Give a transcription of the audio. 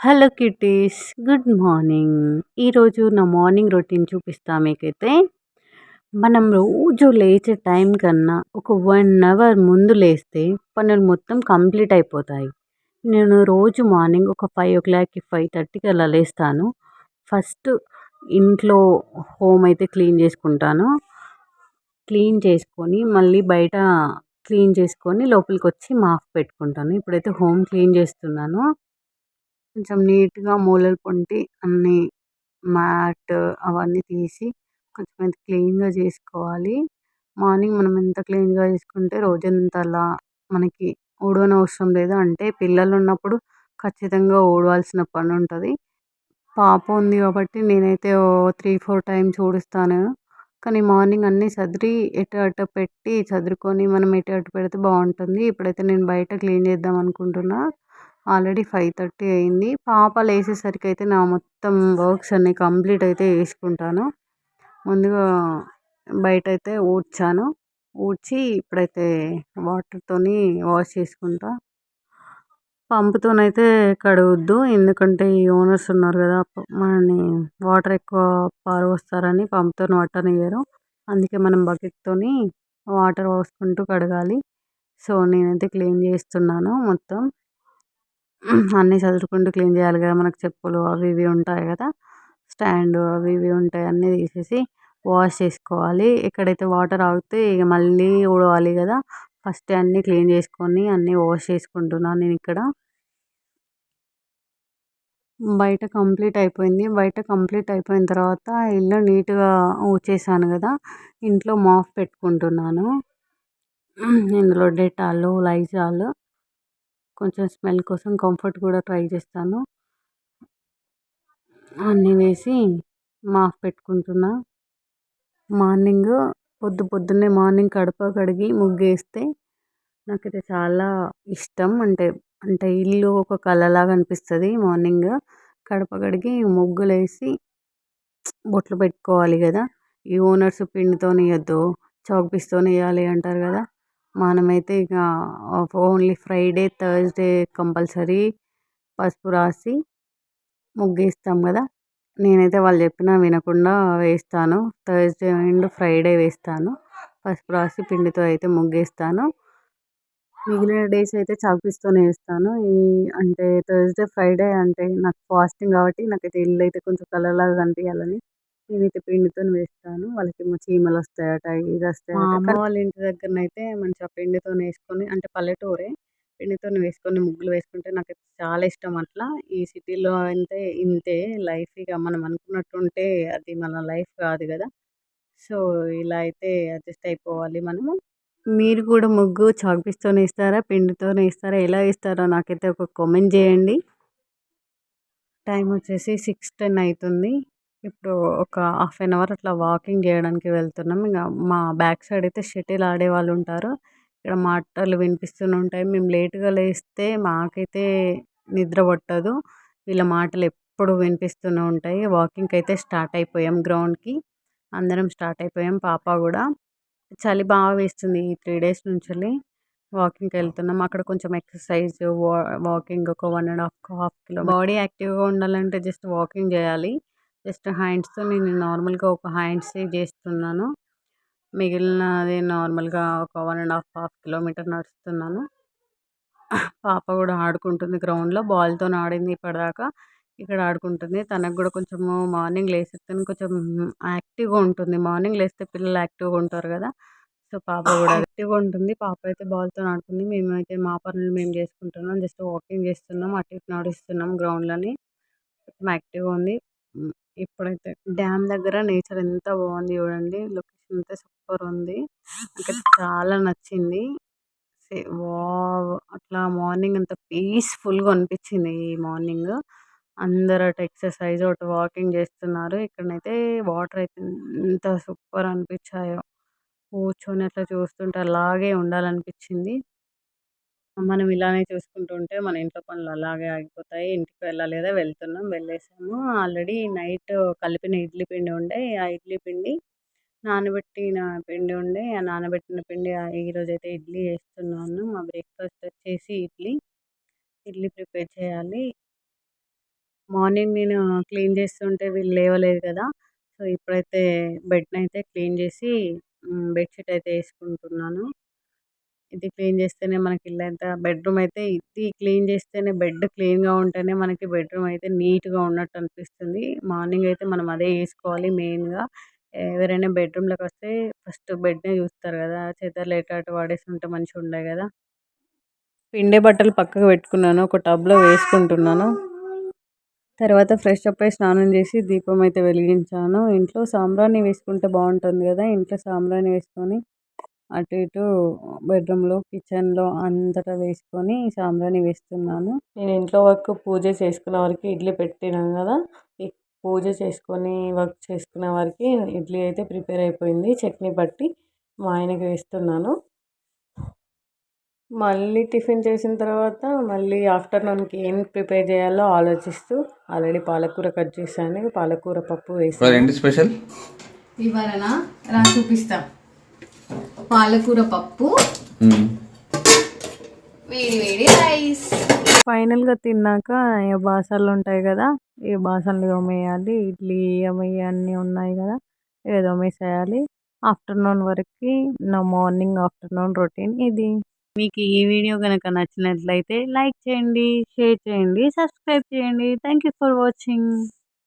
Hello kitties, good morning. ఈరోజు నా morning routine చూపిస్తా మీకైతే. మనం రోజు లేచే టైం కన్నా ఒక 1 అవర్ ముందు లేస్తే పనులు మొత్తం కంప్లీట్ అయిపోతాయి. నేను రోజు మార్నింగ్ ఒక 5:00కి 5:30కి అలా లేస్తాను. ఫస్ట్ ఇంట్లో హోమ్ అయితే క్లీన్ చేసుకుంటాను. క్లీన్ చేసుకొని మళ్ళీ బయట క్లీన్ చేసుకొని లోపలికొచ్చి మాప్ పెట్టుకుంటాను. ఇప్పుడైతే హోమ్ క్లీన్ చేస్తున్నాను. కొంచెం నీట్‌గా మూలల పొంటి అన్నీ మ్యాట్ అవన్నీ తీసి కొంచెం అయితే క్లీన్‌గా చేసుకోవాలి. మార్నింగ్ మనం ఎంత క్లీన్‌గా చేసుకుంటే రోజంతా అలా మనకి ఊడవనవసరం లేదు. అంటే పిల్లలున్నప్పుడు ఖచ్చితంగా ఊడవాల్సిన పనుంటది. పాప ఉంది కాబట్టి నేనైతే ఓ 3, 4 టైమ్స్ ఊడుస్తాను. కానీ మార్నింగ్ అన్నీ సదిరి ఎటు అటు పెట్టి సదురుకొని మనం ఎటు అటు పెడితే బావుంటుంది. ఇప్పుడైతే నేను బయట క్లీన్ చేద్దాం అనుకుంటున్నా. ఆల్రెడీ 5:30 అయింది. పాప లేసేసరికయితే నా మొత్తం వర్క్స్ అన్నీ కంప్లీట్ అయితే చేసుకుంటాను. ముందుగా బయటైతే ఊడ్చాను. ఊడ్చి ఇప్పుడైతే వాటర్‌తోని వాష్ చేసుకుంటా. పంపుతోనైతే కడగొద్దు. ఎందుకంటే ఈ ఓనర్స్ ఉన్నారు గదా! మనల్ని వాటర్ ఎక్కువ పారబోస్తారని పంపుతోని పట్టనియ్యరు. అందుకే మనం బకెట్‌తోని వాటర్ పోసుకుంటూ కడగాలి. సో, నేనైతే క్లీన్ చేస్తున్నాను మొత్తం. అన్నీ సదురుకుంటూ క్లీన్ చేయాలి కదా! మనకు చెప్పులు అవి ఇవి ఉంటాయి కదా! స్టాండు అవి ఇవి ఉంటాయి. అన్నీ తీసేసి వాష్ చేసుకోవాలి. ఎక్కడైతే వాటర్ ఆగితే ఇక మళ్ళీ ఊడవాలి కదా! ఫస్టే అన్నీ క్లీన్ చేసుకొని అన్నీ వాష్ చేసుకుంటున్నాను నేనిక్కడ. బయట కంప్లీట్ అయిపోయింది. బయట కంప్లీట్ అయిపోయిన తర్వాత ఇల్లు నీట్‌గా ఊడ్చేసాను కదా! ఇంట్లో మాప్ పెట్టుకుంటున్నాను. ఇందులో డెటాల్, లైజాల్ కొంచెం స్మెల్ కోసం కంఫర్ట్ కూడా ట్రై చేస్తాను. అన్నీ వేసి మాప్ పెట్టుకుంటున్నా. మార్నింగ్ పొద్దున్నే మార్నింగ్ కడప కడిగి ముగ్గేస్తే నాకైతే చాలా ఇష్టం. అంటే ఇల్లు ఒక కళలాగా అనిపిస్తది మార్నింగ్. కడప కడిగి ముగ్గులేసి బొట్లు పెట్టుకోవాలి గదా! ఈ ఓనర్స్ పిండితోని ఎయొద్దు, చాక్ పీస్‌తోని ఎయాలి అంటారు గదా! మనమైతే ఇక ఓన్లీ ఫ్రైడే, థర్స్‌డే కంపల్సరీ పసుపు రాసి ముగ్గేస్తాం గదా! నేనైతే వాళ్ళు చెప్పినా వినకుండా వేస్తాను. థర్స్‌డే అండ్ ఫ్రైడే వేస్తాను. పసుపు రాసి పిండితో అయితే ముగ్గేస్తాను. మిగిలిన డేస్ అయితే చాక్ పీస్‌తోనే ఏస్తాను. అంటే థర్స్‌డే, ఫ్రైడే అంటే నాకు ఫాస్టింగ్ కాబట్టి నాకైతే ఇల్లయితే కొంచెం కలర్‌లాగా కనిపియాలని నేనైతే పిండితోని వేస్తాను. వాళ్ళకేమో చీమలొస్తాయట, ఇదొస్తాయట. మా అమ్మ వాళ్ళ ఇంటి దగ్గరనైతే మంచిగా పిండితోనేసుకొని అంటే పల్లెటూరే. పిండితోని వేసుకొని ముగ్గులు వేసుకుంటే నాకైతే చాలా ఇష్టం అట్లా. ఈ సిటీలో అంటే ఇంతే లైఫ్. ఇక మనం అనుకున్నట్టుంటే అది మన లైఫ్ కాదు గదా! సో, ఇలా అయితే అడ్జస్ట్ అయిపోవాలి మనము. మీరు కూడా ముగ్గు చాక్ పీస్‌తోనే ఏస్తారా? పిండితోనే ఏస్తారా? ఎలా ఏస్తారో నాకైతే ఒక కామెంట్ చేయండి. టైమ్ వచ్చేసి 6:10 అయితుంది. ఇప్పుడు ఒక హాఫ్ అన్ అవర్ అట్లా వాకింగ్ చేయడానికి వెళ్తున్నాం. ఇంగ మా బ్యాక్ సైడ్ అయితే షటిల్ ఆడేవాళ్ళుంటారు. ఇక్కడ మాటలు వినిపిస్తూనే ఉంటాయి. మేము లేట్‌గా లేస్తే మాకైతే నిద్ర పట్టదు. వీళ్ళ మాటలు ఎప్పుడు వినిపిస్తూనే ఉంటాయి. వాకింగ్‌కైతే స్టార్ట్ అయిపోయాం గ్రౌండ్‌కి. అందరం స్టార్ట్ అయిపోయాం. పాప గూడా. చలి బాగా వేస్తుంది ఈ 3 డేస్ నుంచెల్లి. వాకింగ్‌కెళ్తున్నాం. అక్కడ కొంచెం ఎక్సర్సైజ్, వాకింగ్ ఒక 1 ½ కిలోమీటర్. బాడీ యాక్టివ్‌గా ఉండాలంటే జస్ట్ వాకింగ్ జేయాలి. జస్ట్ హ్యాండ్స్‌తో నేను నార్మల్‌గా ఒక హ్యాండ్సే జేస్తున్నాను. మిగిలినది నార్మల్‌గా ఒక 1 ½ కిలోమీటర్ నడుస్తున్నాను. పాప గూడా ఆడుకుంటుంది గ్రౌండ్‌లో. బాల్‌తోని ఆడింది ఇప్పటిదాకా. ఇక్కడ ఆడుకుంటుంది. తనకు గూడా కొంచెము మార్నింగ్ లేస్తేనే కొంచెం యాక్టివ్‌గా ఉంటుంది. మార్నింగ్ లేస్తే పిల్లలు యాక్టివ్‌గా ఉంటారు గదా! సో, పాప గూడా యాక్టివ్‌గా ఉంటుంది. పాప అయితే బాల్‌తోని ఆడుతుంది. మేమైతే మా పనులు మేము జేసుకుంటున్నాం. జస్ట్ వాకింగ్ జేస్తున్నాం. అటు ఇటు నడుస్తున్నాం గ్రౌండ్‌లోని. కొంచెం యాక్టివ్‌గా ఉంది. హ్మ్. ఇప్పుడైతే డ్యామ్ దగ్గర నేచర్ ఎంత బాగుంది చూడండి. లొకేషన్ అయితే సూపర్ ఉంది. నాకైతే చాలా నచ్చింది. వావ్! అట్లా మార్నింగ్ అంత పీస్‌ఫుల్‌గా అనిపించింది ఈ మార్నింగ్. అందరూ అటు ఎక్సర్సైజ్, అటు వాకింగ్ చేస్తున్నారు. ఇక్కడనైతే వాటర్ అయితే ఎంత సూపర్ అనిపించాయో. కూర్చొని అట్లా చూస్తుంటే అలాగే ఉండాలనిపించింది. మనం ఇలానే చూసుకుంటూ ఉంటే మన ఇంట్లో పనులు అలాగే ఆగిపోతాయి. ఇంటికి వెళ్ళాలి కదా! వెళ్తున్నాం. వెళ్ళేసాము. ఆల్రెడీ నైట్ కలిపిన ఇడ్లీ పిండి ఉండే, ఆ ఇడ్లీ పిండి నానబెట్టిన పిండి ఉండే, ఆ నానబెట్టిన పిండి ఈరోజైతే ఇడ్లీ ఏస్తున్నాను. మా బ్రేక్‌ఫాస్ట్ వచ్చేసి ఇడ్లీ. ఇడ్లీ ప్రిపేర్ చేయాలి. మార్నింగ్ నేను క్లీన్ చేస్తుంటే వీళ్ళు లేవలేదు కదా! సో, ఇప్పుడైతే బెడ్‌నయితే క్లీన్ చేసి బెడ్‌షీట్ అయితే ఏసుకుంటున్నాను. ఇది క్లీన్ చేస్తేనే మనకి ఇల్లంతా బెడ్‌రూమ్ అయితే ఇది క్లీన్ చేస్తేనే బెడ్ క్లీన్‌గా ఉంటేనే మనకి బెడ్‌రూమ్ అయితే నీట్‌గా ఉన్నట్టు అనిపిస్తుంది. మార్నింగ్ అయితే మనం అదే ఏసుకోవాలి మెయిన్‌గా. ఎవరైనా బెడ్‌రూమ్‌లోకొస్తే ఫస్ట్ బెడ్‌నే చూస్తారు కదా! చెదర్లు ఎటు అటు పడేసుంటే మంచిగుండదు కదా! పిండే బట్టలు పక్కకు పెట్టుకున్నాను. ఒక టబ్‌లో వేసుకుంటున్నాను. తర్వాత ఫ్రెష్ అప్ అయ్యి స్నానం చేసి దీపం అయితే వెలిగించాను. ఇంట్లో సాంబ్రాణి వేసుకుంటే బావుంటుంది గదా! ఇంట్లో సాంబ్రాణి వేసుకొని అటు ఇటు బెడ్‌రూమ్‌లో, కిచెన్‌లో అంతటా వేసుకొని సాంబ్రాణి వేస్తున్నాను. నేను ఇంట్లో వర్క్ పూజ చేసుకునే వరకి ఇడ్లీ పెట్టినాను గదా! ఈ పూజ చేసుకొని వర్క్ చేసుకునే వరకి ఇడ్లీ అయితే ప్రిపేర్ అయిపోయింది. చట్నీ పట్టి మా ఆయనకి వేస్తున్నాను. మళ్ళీ టిఫిన్ చేసిన తర్వాత మళ్ళీ ఆఫ్టర్‌నూన్‌కి ఏం ప్రిపేర్ చేయాలో ఆలోచిస్తూ ఆల్రెడీ పాలకూర కట్ చేశాను. పాలకూర పప్పు వేసాను. ఏంటి స్పెషల్ ఇవాళనా చూపిస్తా. పాలకూర పప్పు, వేడి వేడి రైస్. ఫైనల్‌గా తిన్నాక ఇగ బాసనలు ఉంటాయి కదా! ఈ బాసనలు తోమేయాలి. ఇడ్లీ అవి అన్నీ ఉన్నాయి కదా! ఇగ తోమేసేయాలి. ఆఫ్టర్‌నూన్ వరకి నా మార్నింగ్, ఆఫ్టర్‌నూన్ రొటీన్ ఇది. మీకు ఈ వీడియో గనక నచ్చినట్లయితే లైక్ చేయండి, షేర్ చేయండి, సబ్స్క్రైబ్ చేయండి. Thank you for watching.